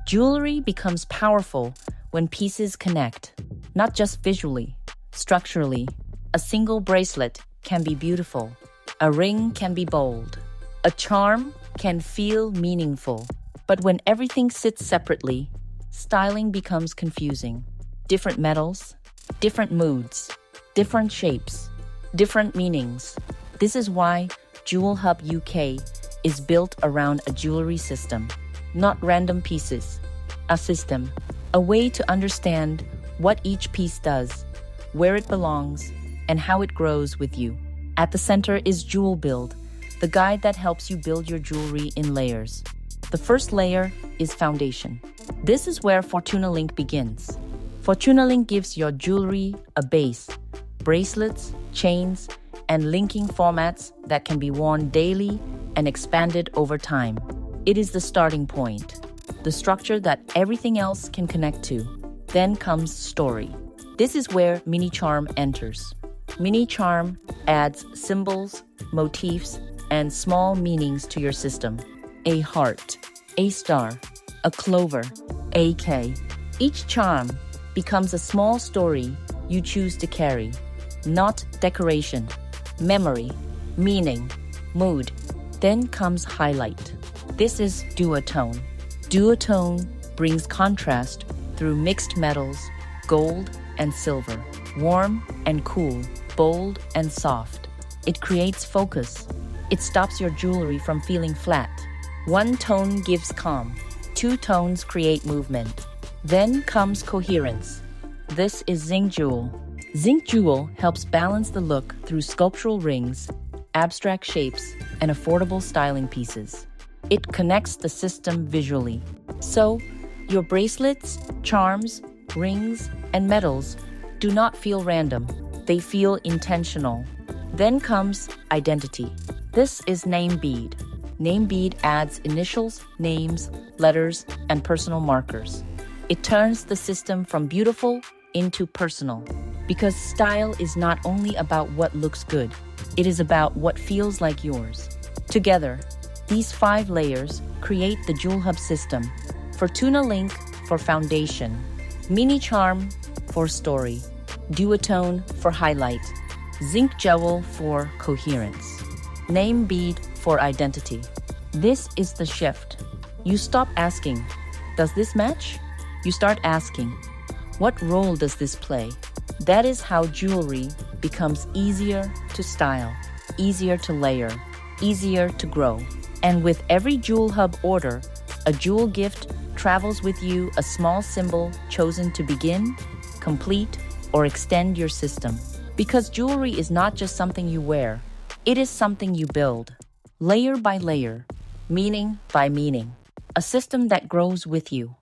Jewelry becomes powerful when pieces connect, not just visually, structurally. A single bracelet can be beautiful. A ring can be bold. A charm can feel meaningful. But when everything sits separately, styling becomes confusing. Different metals, different moods, different shapes, different meanings. This is why JewelHub UK is built around a jewelry system, not random pieces. A system, a way to understand what each piece does, where it belongs, and how it grows with you. At the center is JewelBuild, the guide that helps you build your jewelry in layers. The first layer is foundation. This is where FortunaLink begins. FortunaLink gives your jewelry a base, bracelets, chains, and linking formats that can be worn daily and expanded over time. It is the starting point, the structure that everything else can connect to. Then comes story. This is where MiniCharm enters. MiniCharm adds symbols, motifs, and small meanings to your system. A heart, a star, a clover, a K. Each charm becomes a small story you choose to carry. Not decoration, memory, meaning, mood. Then comes highlight. This is DuoTone. DuoTone brings contrast through mixed metals, gold and silver, warm and cool, bold and soft. It creates focus. It stops your jewelry from feeling flat. One tone gives calm. Two tones create movement. Then comes coherence. This is ZincJewel. ZincJewel helps balance the look through sculptural rings, abstract shapes, and affordable styling pieces. It connects the system visually. So, your bracelets, charms, rings, and medals do not feel random. They feel intentional. Then comes identity. This is NameBead. NameBead adds initials, names, letters, and personal markers. It turns the system from beautiful into personal. Because style is not only about what looks good, it is about what feels like yours. Together, these 5 layers create the JewelHub system. FortunaLink for foundation, MiniCharm for story, DuoTone for highlight, ZincJewel for coherence, NameBead for identity. This is the shift. You stop asking, does this match? You start asking, what role does this play? That is how jewelry becomes easier to style, easier to layer, easier to grow. And with every JewelHub order, a jewel gift travels with you, a small symbol chosen to begin, complete, or extend your system. Because jewelry is not just something you wear, it is something you build, layer by layer, meaning by meaning. A system that grows with you.